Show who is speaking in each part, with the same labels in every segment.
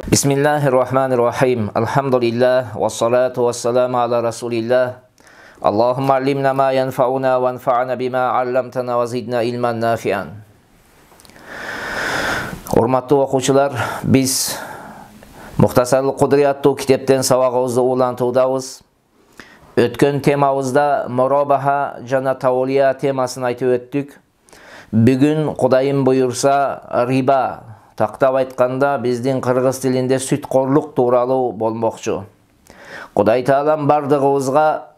Speaker 1: Bismillahirrahmanirrahim. Alhamdulillah wassalatu wassalamu ala Rasulillah. Allahumma allimna ma yanfa'una wanfa'na bima 'allamtana wa zidna ilman nafi'an. Урматтуу окуучулар, биз Мухтасарул Кудри аттуу китептен сабагыбызды улантуудабыз. Өткөн темабызда мурабаха жана тавлия темасын айтып өттүк. Бүгүн Кудайым буйурса риба, тактап айтканда биздин кыргыз тилинде сүткорлук тууралуу болмокчу. Кудай Таалам бардыгыбызга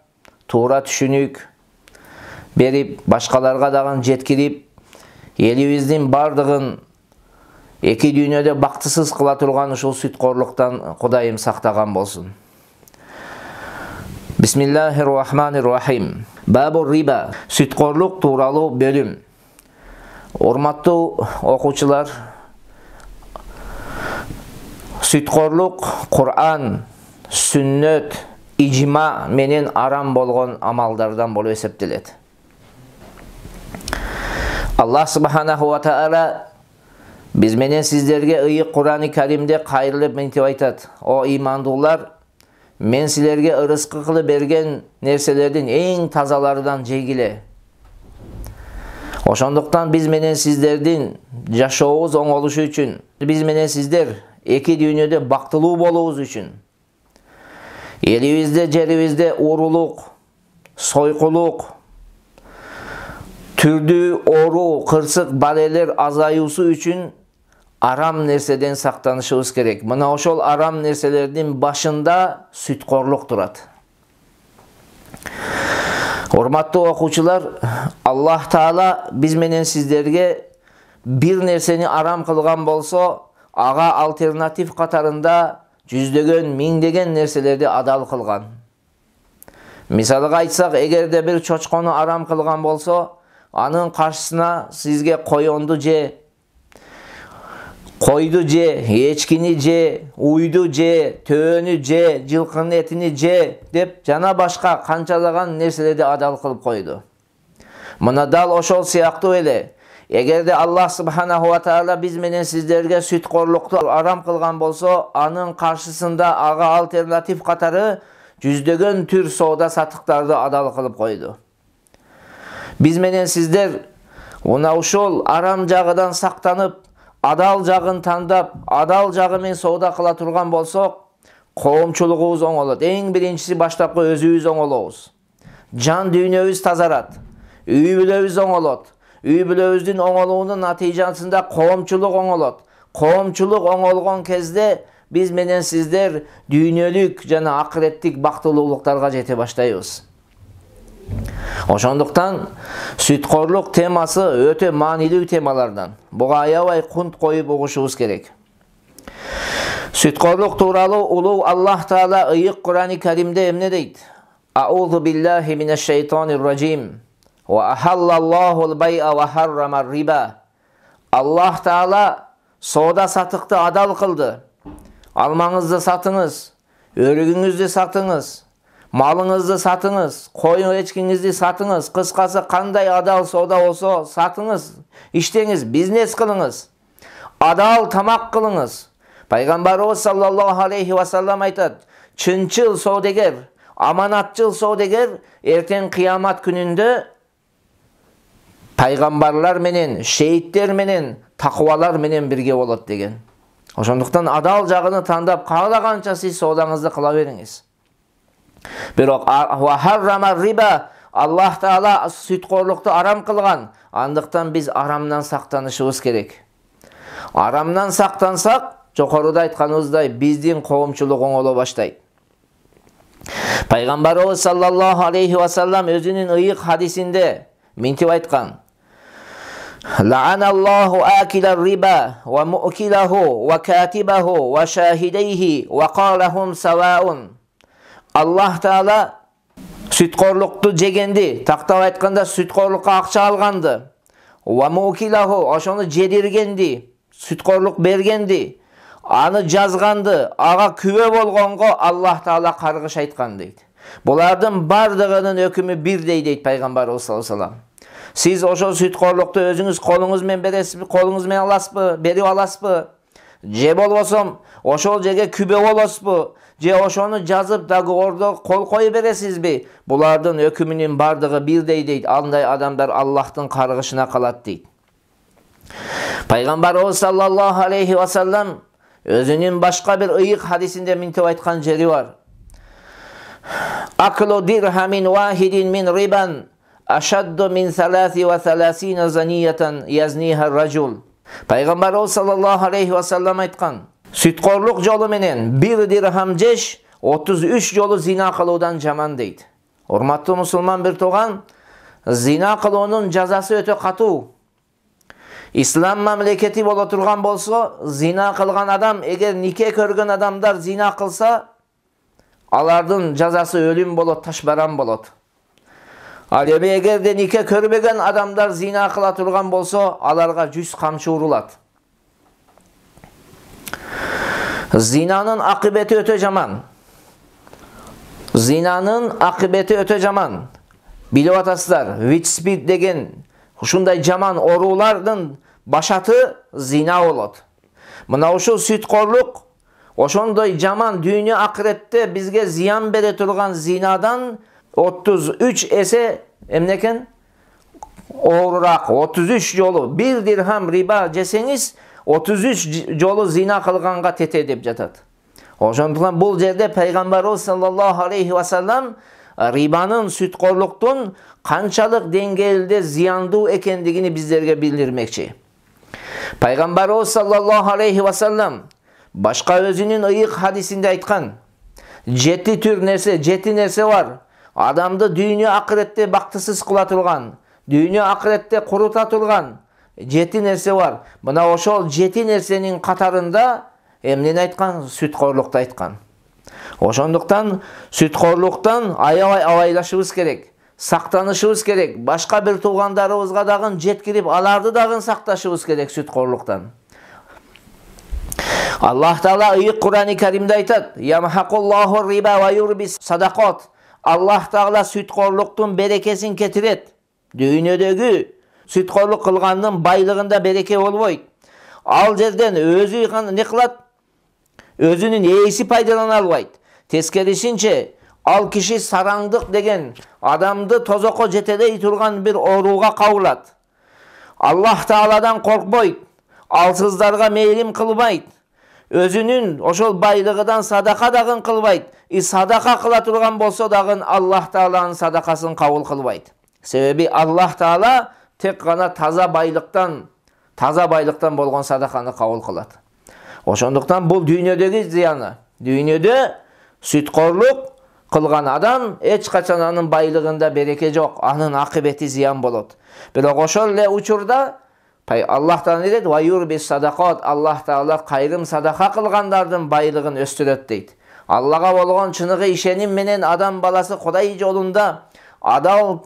Speaker 1: туура түшүнүк берип, башкаларга дагы жеткирип, элибиздин бардыгын эки дүйнөдө бактысыз кыла турган ушул сүткорлуктан Кудайым сактаган болсун. Бисмиллахиррахманиррахим. Бабур риба, сүткорлук тууралуу бөлүм. Урматтуу окуучулар, сүткорлук Кур'ан, сүннөт, ижма менен арам болгон амалдардан болуп эсептелет. Аллах субханаху ва таала биз менен сиздерге ыйык Кур'ани Каримде кайрылып мынтип айтат: О имандуулар, мен силерге ырыскы кылып берген нерселердин эң тазаларынан жегиле. Ошондуктан биз менен сиздердин жашообуз оңолушу үчүн, биз менен сиздер эки дүйнөдө бактылуу болуубуз үчүн, элибизде, жерибизде урулук, сойкулук, түрдүү оору, кырсык, балелер азаюусу үчүн арам нерседен сактанышыбыз керек. Мына ошол арам нерселердин башында сүткорлук турат. Урматтуу окуучулар, Аллах Таала биз менен сиздерге бир нерсени арам кылган болсо, ага альтернатив катарында жүздөгөн, миңдеген нерселерди адал кылган. Мисалга айтсак, эгерде бир чочкону арам кылган болсо, анын каршысына сизге коёнду же, койду же, эчкини же, уйду же, төөнү же, жылкынын этини же деп жана башка канчалаган нерселерди адал кылып койду. Мына дал ошол сыяктуу эле, эгерде Аллах субханаху ва таала биз менен сиздерге сүткорлукту арам кылган болсо, анын каршысында ага альтернатив катары жүздөгөн түр соода сатыктарды адал кылып койду. Биз менен сиздер мына ушул арам жагыдан сактанып, адал жагын тандап, адал жагы менен соода кыла турган болсок, коомчулугубуз оңолот. Эң биринчиси баштапкы өзүбүз оңолобуз. Жан дүйнөбүз тазарат. Үй бүлөбүз оңолот. Үй бүлөбүздүн оңолуунун натыйжасында коомчулук оңолот. Коомчулук оңолгон кезде биз менен сиздер дүйнөлүк жана акыреттик бактылуулуктарга жете баштайбыз. Ошондуктан сүткорлук темасы өтө маанилүү темалардан. Буга аябай кунт коюп угушубуз керек. Сүткорлук тууралуу улуу Аллах Таала ыйык Кур'ани Каримде эмне дейт? Аузу биллахи минеш шайтанир ражим. Ва ахаллаллахул бай'a ва харрамар риба. Аллах Таала соода сатыкты адал кылды. Алмаңызды сатыңыз, өрүгүңүздү сатыңыз, малыңызды сатыңыз, коюн эчкиңизди сатыңыз, кыскасы кандай адал соода болсо сатыңыз, иштеңиз, бизнес кылыңыз, адал тамак кылыңыз. Пайгамбарыбыз саллаллаху алейхи ва саллам айтат: чынчыл соодагер, аманатчыл соодагер эртең кыямат күнүндө пайгамбарлар менен, шейиттер менен, такыбалар менен бирге болот деген. Ошондуктан адал жагыны тандап, каалаганча сиз соодаңызды кыла бериңиз. Бирок ва харрамар риба, Аллах Таала сүткорлукту арам кылган. Андыктан биз арамдан сактанышыбыз керек. Арамдан сактансак, жокоруда айтканыбыздай, биздин коомчулук оңоло баштайт. Пайгамбарыбыз саллаллаху алейхи ва саллам өзүнүн ыйык хадисинде мынтип айткан: Ла'аналлаху акилар риба ва му'килаху ва катибаху ва шахидейхи ва қалахум саваун. Аллах Таала сүткорлукту жегенди, тактап айтканда сүткорлукка акча алганды, ва му'килаху ошону жедиргенди, сүткорлук бергенди, аны жазганды, ага күбө болгонго Аллах Таала каргыш айткан дейт. Булардын бардыгынын өкүмү бирдей дейт Пайгамбарыбыз саллаллаху алейхи ва саллям. Сиз ошол сүткорлукту өзүңүз колуңуз менен бересизби, колуңуз менен аласызбы, берип аласызбы? же болбосо ошол жерге күбө болосузбу, же ошону жазып дагы ордо кол кое бересизби? Булардын өкүмүнүн бардыгы бирдей дейт. Андай адамдар Аллахтын каргышына калат дейт. Пайгамбарыбыз саллаллаху алейхи ва саллам өзүнүн башка бир ыйык хадисинде мынтип айткан жери бар. Аклу дирхамин вахидин мин рибан ашадду мин 33 заниятан язниха ражул. Пайгамбарыбыз саллаллаху алейхи ва саллам айткан: сүткорлук жолу менен бир дирхам жеш 33 жолу зина кылуудан жаман дейт. Урматтуу мусулман бир тууган, зина кылуунун жазасы өтө катуу. İslam memleketi bola turgan bolsa, zina kılgan adam, eğer nike körgün adamlar zina kılsa, alardın cazası ölüm bolot, taşbaran bolot. Alebi eğer de nike körmegen adamlar zina kıla turgan bolsa, alarga 100 kamçı urulat. Zinanın akıbeti öte jaman. Zinanın akıbeti öte jaman. Bilip atasızlar, witch speed degen ушундай жаман оруулардын башаты зина болот. Мына ушул сүткорлук, ошондой жаман дүйнө акыретте бизге зыян бере турган зинадан 33 эсе эмнекен? Оорураак. 33 жолу бир дирхам риба жесеңиз 33 жолу зина кылганга тете деп жатат. Ошондуктан бул жерде Пайгамбарыбыз саллаллаху алейхи ва саллам рибанын, сүткорлуктун канчалык деңгээлде зыяндуу экендигини биздерге билдирмекчи. Пайгамбарыбыз саллаллаху алейхи ва саллам башка өзүнүн ыйык хадисинде айткан: жети нерсе бар. Адамды дүйнө акыретте бактысыз кыла турган, дүйнө акыретте курута турган жети нерсе бар. Мына ошол жети нерсенин катарында эмнени айткан? Сүткорлукту айткан. Ошондуктан сүткорлуктан аябай абайлашыбыз керек. Сактанышыбыз керек. Башка бир туугандарыбызга дагы жеткирип, аларды дагы сакташыбыз керек сүткорлуктан. Аллах Таала ыйык Кур'ан-ы Каримде айтат: "Ямхакуллаху риба ва юрбис садакат." Аллах Таала сүткорлуктун берекесин кетирет. Дүйнөдөгү сүткорлук кылгандын байлыгында береке болбойт. Ал жерден өзү не кылат? Өзүнүн ээси пайдалана албайт. Тескерисинче, ал киши сараңдык деген адамды тозокко жетелей турган бир ооруга кабылат. Аллах Тааладан коркпойт, алсыздарга мейрим кылбайт. Өзүнүн ошол байлыгыдан садака дагы кылбайт. Садака кыла турган болсо дагы Аллах Тааланын садакасын кабыл кылбайт. Себеби Аллах Таала тек гана таза байлыктан болгон садаканы кабыл кылат. Ошондуктан бул дүйнөдөгү зыяны. Дүйнөдө сүткорлук кылган адам эч качан анын байлыгында береке жок, анын акыбети зыян болот. Бирок ошол эле учурда Аллах Таала дейт: "Ва юрбис садакат." Аллах Таала кайрым садака кылгандардын байлыгын өстүрөт дейт. Аллага болгон чыныгы ишеним менен адам баласы Кудай жолунда адал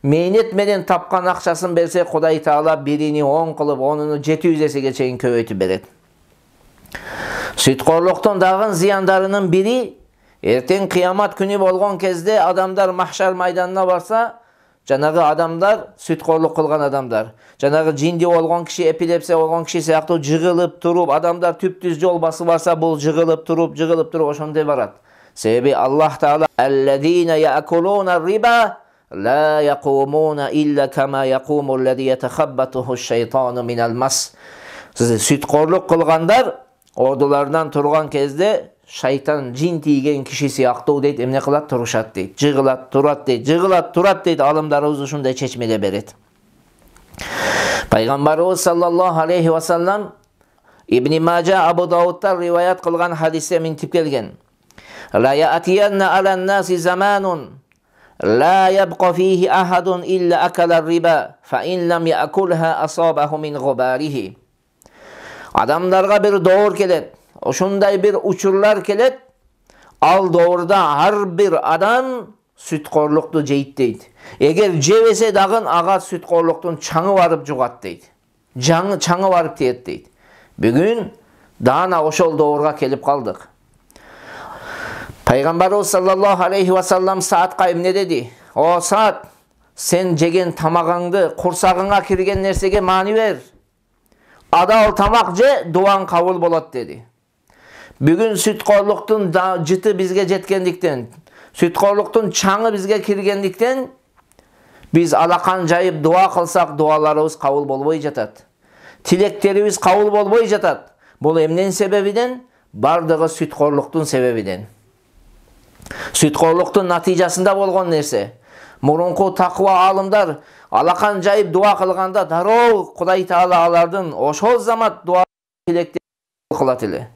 Speaker 1: мээнет менен тапкан акчасын берсе, Кудай Таала бирини 10 кылып, онуну 700 эсеге чейин көбөйтүп берет. Сүткорлуктун дагы зыяндарынын бири, эртең кыямат күнү болгон кезде адамдар махшар майданына барса, жанагы адамдар сүткорлук кылган адамдар, жанагы жинди болгон киши, эпилепсия болгон киши сыяктуу жыгылып туруп, адамдар түптүз жол басып барса, бул жыгылып туруп ошондой барат. Себеби Аллах Таала: "Аллазина яакулуна риба ла якумуна илля кама якуму аллази ятахаббатуху шайтану минал мас." Сүткорлук кылгандар ордулардан турган кезде шайтан жин тийген киши сыяктуу дейт, эмне кылат? Турушат дейт. Жыгылат, турат дейт. Жыгылат, турат дейт. Алымдарыбыз ушундай чечмеге берет. Пайгамбарыбыз саллаллаху алейхи ва саллам Ибн Мажа, Абу Даудтар риваят кылган хадисте мынтип келген: "Ла яатиянна алан наси заманун ла ябқа фихи ахадун илля акала риба, фа ин лам яакулха асабаху мин губарихи." Адамдарга бир доор келет, ошондой бир учурлар келет. Ал доорда ар бир адам сүткорлукту жейт дейт. Эгер жебесе дагы ага сүткорлуктун чаңы барып жугат дейт. Чаңы барып тиет дейт. Бүгүн даана ошол доорга келип калдык. Пайгамбарыбыз саллаллаху алейхи ва саллам Саатка эмне деди? "О Саат, сен жеген тамагыңды, курсагыңа кирген нерсеге маани бер. adal tamak je, duan kabul bolot dedi. Bugün sütkorluktun jıtı bizge jetkendikten, sütkorluktun çaڭı bizge kirgendikten, biz alakan jayıp dua kılsak dualarımız kabul bolboy jatat. Tileklerimiz kabul bolboy jatat. Bul emnen sebebiden? Bardığı sütkorluktun sebebiden. Sütkorluktun natijasında bolgon nerse. Murunku takva alımlar alakan jayıp dua kılganda daroo Kuday Taala alardın oşol zamat dua tilekleri kılat ele.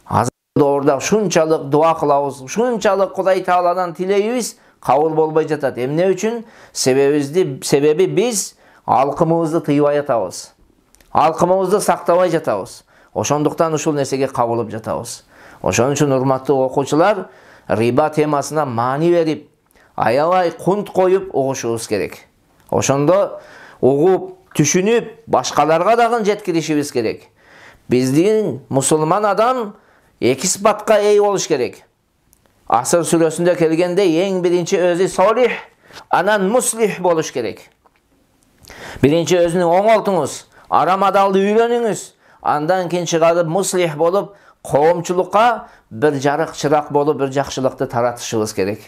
Speaker 1: Hazır doğruda şunçalık dua kılabız, şunçalık Kuday Taala'dan tileyimiz kabul bolboy jatat. Emne üçün? Sebebi biz halkımızды tıyıp жатабыз. Halkımızды сактабай жатабыз. Ошондуктан ушул нерсеге кабылып жатабыз. Ошон үчүн урматтуу окуучулар, риба темасына маани берип, аябай кунт коюп угушубуз керек. Ошондо угуп, түшүнүп, башкаларга дагы жеткиришибиз керек. Биздин мусулман адам эки сыпатка ээ болуш керек. Асыр сүрөсүндө келгенде эң биринчи өзү солих, анан муслих болуш керек. Биринчи өзүнүн оңолтуңуз, арам адалды үйрөнүңүз, андан кийин чыгарып муслих болуп, коомчулукка bir жарык чырак болуп, bir жакшылыкты таратышыбыз керек.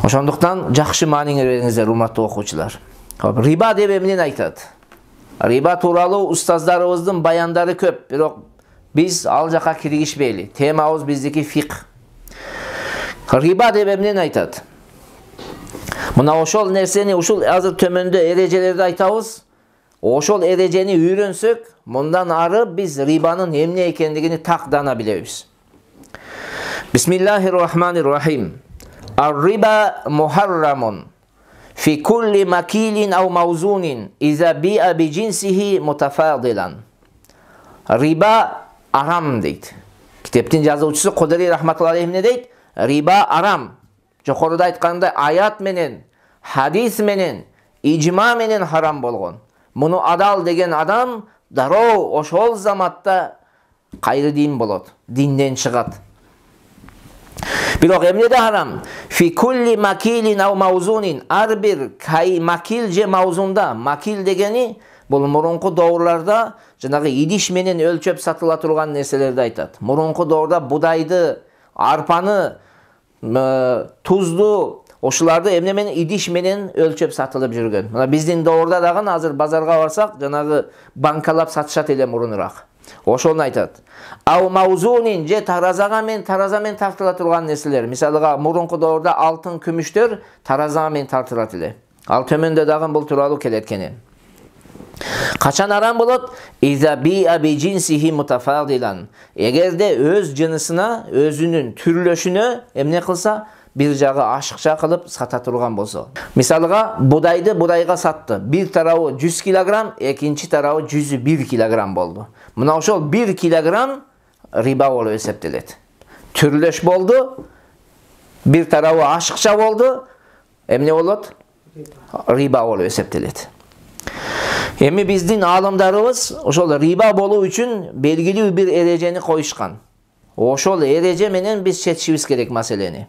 Speaker 1: Ошондуктан жакшы мааниңер бериңиздер, урматтуу окуучулар. Риба деп эмнени айтат? Риба тууралуу устаздарыбыздын баяндары көп, бирок biz al жака киргишпейли. Темабыз биздики фикх. Риба деп эмнени айтат? Мына ошол нерсени, ушул азыр төмөндө эрежелерди айтабыз. Ошол эрежени үйрөнсөк, мындан ары биз рибанын эмне экендигини такдана билебиз. Бисмиллахир-рахманир-рахим. Ар-риба мухаррамун фи кулли макилин ау маузунин иза би'a би джинсихи мутафадилан. Риба арам дейт. Китептин жазуучусу Кудри рахматуллахи алейхи эмне дейт? Риба арам. Жокоруда айткандай аят менен, хадис менен, ижма менен харам болгон. Муну адал деген адам дароо ошол заматта кайры дин болот, динден чыгат. Бирок эмнеде харам? Фи кулли макилин ау маузунин, ар бир макил же маузунда. Макил дегени бул мурунку доорларда жанагы идиш менен өлчөп сатыла турган нерселерди айтат. Мурунку доорда будайды, арпаны, тузду, ошуларды эмне менен идиш менен өлчөп сатылып жүргөн. Мына биздин доорда дагы азыр базарга барсак, жанагы банкалап сатышат эле мурунураак. Ошону айтат. Ау маузунин же таразамен тартыла турган нерселер. Мисалыга мурунку доорда алтын, күмүштөр таразамен тартылат эле. Ал төмөндө дагы бул тууралуу келет экен. Качан арам болот? Иза би'a би джинсихи мутафадилан. Эгерде өз жынысына, өзүнүн түрлөшүнө эмне кылса, bir жагы ашыкча кылып сата турган болсо. Мисалыга будайды будайга сатты. Bir тарабы 100 килограмм, экинчи тарабы 101 килограмм болду. Мына ошол 1 килограмм риба болуп эсептелет. Түрлөш болду, bir тарабы ашыкча болду, эмне болот? Риба болуп эсептелет. Эми биздин аалымдарыбыз ошол риба болуу үчүн белгилүү бир эрежени коюшкан. Ошол эреже менен биз чечишибиз керек маселени.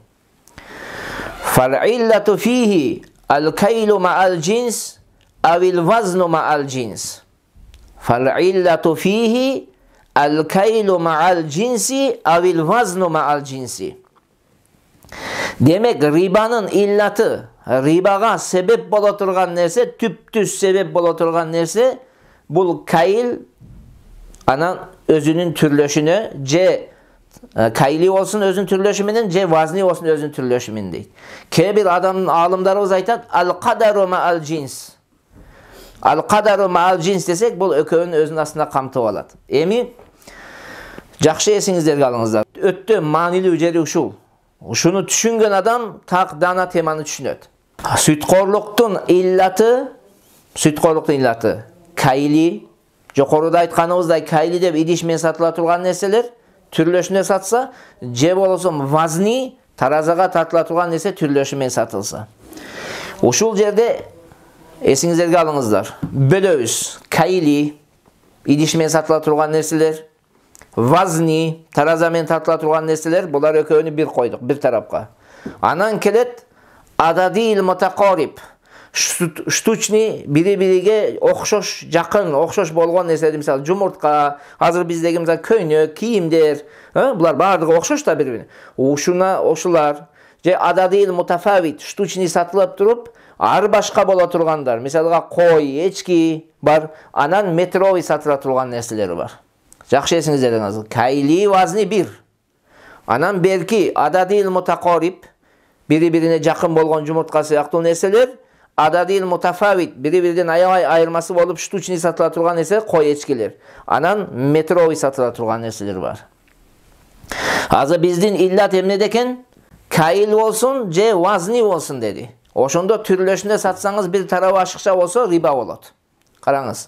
Speaker 1: Фал-иллату фихи ал-кайлу ма'ал джинс авил-вазну ма'ал джинс. Фал-иллату фихи ал-кайлу ма'ал джинси авил-вазну ма'ал джинси. Демек рибанын иллаты, рибага себеп боло турган нерсе, түп-түз себеп боло турган нерсе, бул кайыл анан өзүнүн түрлөшүнө же кайли болсун өзүнүн түрлөшү менен, же вазни болсун өзүнүн түрлөшү менен дейт. Кээ бир адамдын аалымдарыбыз айтат, ал-кадару ма'ал джинс. Ал-кадару ма'ал джинс десек, бул экөөнүн өзүнүн астына камтып алат. Эми жакшы эсиңиздерге алыңыздар. Өтө маанилүү жери ушул. Ушуну түшүнгөн адам так дана теманы түшүнөт. Сүткорлуктун иллаты кайли, жокоруда айтканыбыздай кайли деп идиш менен сатыла турган нерселер, түрлөшүнө сатса, же болсо вазни таразага тартыла турган нерсе түрлөшү менен сатылса. Ушул жерде эсиңиздерге алыңыздар. Бөлөбүз. Кайли идиш менен сатыла турган нерселер, вазни таразамен тартыла турган нерселер, булар экөөнү бир койдук, бир тарапка. Анан келет ададил мутакариб. штучный бири-бириге окшош, жакын, окшош болгон нерселер, мисалы жумуртка, азыр биздеги мисалы көйнөк, кийимдер, булар баардыгы окшош да бири-бирине. Ушулар же ададил мутафавит, штучный сатылып туруп, ар башка боло тургандар. Мисалга кой, эчки бар, анан метровый сатыла турган нерселери бар. Жакшы эсиңизде деңиз. Кайли вазни 1. Анан берки ададил мутакариб, бири-бирине жакын болгон жумуртка сыяктуу нерселер, ададил мутафавит, бири-бириден аябай айырмасы болуп штучный сатыла турган нерселер, кой, эчкилер. Анан метровый сатыла турган нерселер бар. Азыр биздин иллат эмнеде экен? Кайыл болсун же вазни болсун деди. Ошондо түрлөшүндө сатсаңыз бир тарабы ашыкча болсо риба болот. Караңыз.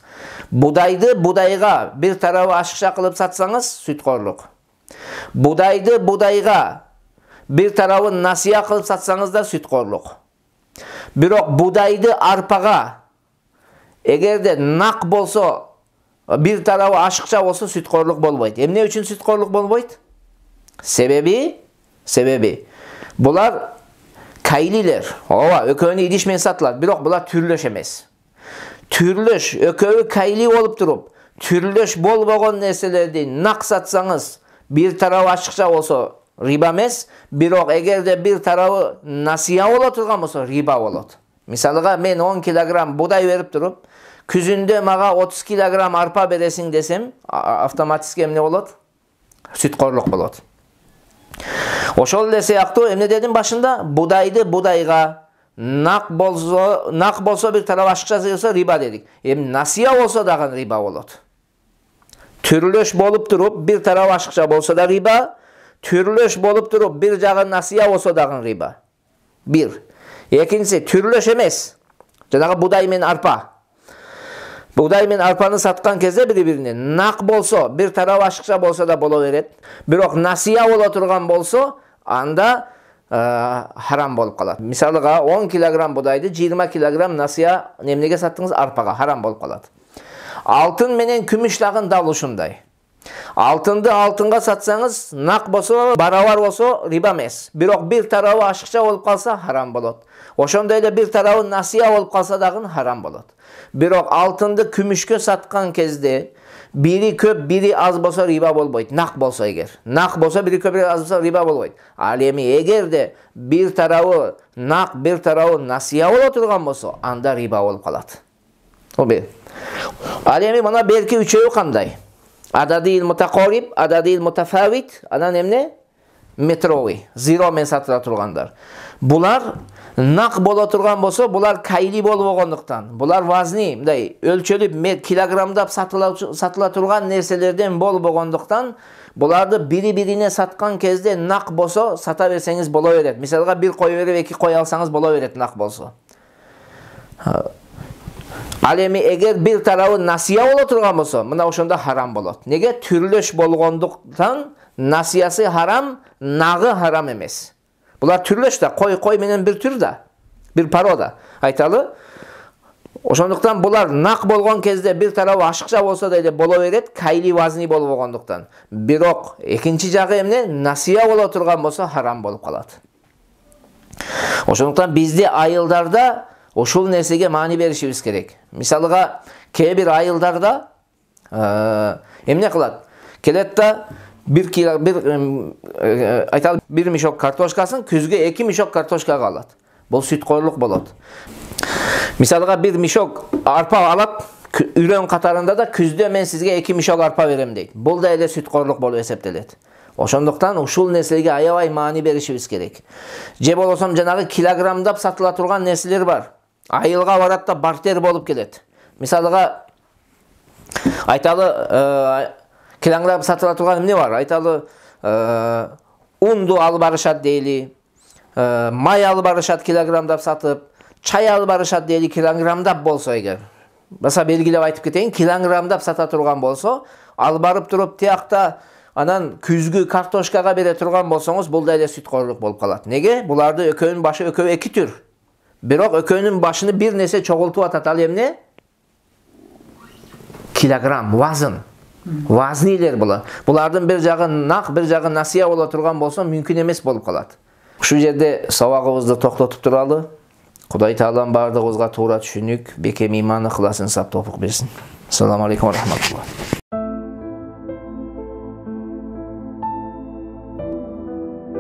Speaker 1: Будайды будайга бир тарабы ашыкча кылып сатсаңыз сүткорлук. Будайды будайга бир тарабы насия кылып сатсаңыз да сүткорлук. Бирок будайды арпага эгерде нак болсо бир тарабы ашыкча болсо сүткорлук болбойт. Эмне үчүн сүткорлук болбойт? Себеби булар кайлилер. Ооба, экөөнү идиш менен сатылат, бирок булар түрлөш эмес. Түрлөш, экөөнү кайли болуп туруп, түрлөш болбогон нерселерди нак сатсаңыз, бир тарабы ашыкча болсо риба эмес, бирок эгерде бир тарабы насия боло турган болсо риба болот. Мисалга мен 10 килограмм будай берип туруп, күзүндө мага 30 килограмм арпа бересиң десем, автоматически эмне болот? Сүткорлук болот. Ошол эле сыяктуу эмне дедим башында? Будайды будайга нак болсо бир тарабы ашыкча болсо риба дедик. Насия болсо дагы риба болот. Түрлөш болуп туруп бир тарабы ашыкча болсо да риба, түрлөш болуп туруп бир жагы насия болсо дагы риба. Бир. Экинчиси түрлөш эмес. Жанагы будай менен арпа. Будай менен арпаны саткан кезде бири-бирине нак болсо, бир тарабы ашыкча болсо да боло берет. Бирок насия боло турган болсо, анда харам болуп калат. Мисалга 10 килограмм будайды 20 килограмм насия немнеге саттыңыз? Арпага, харам болуп калат. Алтын менен күмүш дагы дал ушундай. Алтынды алтынга сатсаңыз, нак болсо, барабар болсо риба эмес. Бирок бир тарабы ашыкча болуп калса харам болот. Ошондой эле бир тарабы насия болуп калса дагы харам болот. Бирок алтынды күмүшкө саткан кезде бири көп, бири аз болсо риба болбойт. Нак болсо эгер. Нак болсо бири көп, бири аз болсо риба болбойт. Ал эми эгерде бир тарабы нак, бир тарабы насия боло турган болсо, анда риба болуп калат. Ал эми мына берки үчөө кандай? Ададил мутакариб, ададил мутафавит, анан эмне? Метровый, зиро менен сатыла тургандар. Булар нак боло турган болсо, булар кайли болбогондуктан, булар вазни, мындай өлчөлүп килограммдап сатыла турган нерселерден болбогондуктан, буларды бири-бирине саткан кезде нак болсо, сата берсеңиз боло берет. Мисалга бир кой берип, 2 кой алсаңыз боло берет нак болсо. Ал эми эгер бир тарабы насия боло турган болсо, мына ошондо харам болот. Неге? Түрлөш болгондуктан насиясы харам, нагы харам эмес. Булар түрлөш да, кой менен бир түр да, бир порода. Айталы. Ошондуктан булар нак болгон кезде бир тарабы ашыкча болсо да эле боло берет, кайли вазни болбогондуктан. Бирок экинчи жагы эмне? Насия боло турган болсо харам болуп калат. Ошондуктан бизде айылдарда ошол нерсеге маани беришибиз керек. Мисалга, кээ бир айылдарда эмне кылат? Келет да бир мешок картошкасын күзгө 2 мешок картошкага алат. Бул сүткорлук болот. Мисалга бир мешок арпа алат, үрөн катарында да күздө мен сизге 2 мешок арпа берем дейт. Бул да эле сүткорлук болуп эсептелет. Ошондуктан ушул нерселерге аябай маани беришибиз керек. Же болсом жанагы килограммдап сатыла турган нерселер бар. Айылга барат да бартер болуп келет. Мисалга айталы килограммдап сатыла турган эмне бар? Айталы унду алып барышат дейли, май алып барышат килограммдап сатып, чай алып барышат дейли килограммдап болсо эгер. Баса белгилеп айтып кетейин, килограммдап сата турган болсо, алып барып туруп тиякта анан күзгү картошкага бере турган болсоңуз, бул да эле сүткорлук болуп калат. Неге? Буларды экөөнүн башы экөө 2 түр. Бирок экөөнүн башыны бир нерсе чогултуп атат. Ал эмне? Килограмм, вазын. Вазнилер булар. Булардын бир жагы нак, бир жагы насия боло турган болсо, мүмкүн эмес болуп калат. Ушул жерде сабагыбызды токтотуп туралы. Құдай Таалам бардығыбызға тура түшүнүк, бекем иман, ықыласын сап топук берсин. Ассаламу алейкум ва рахматуллах.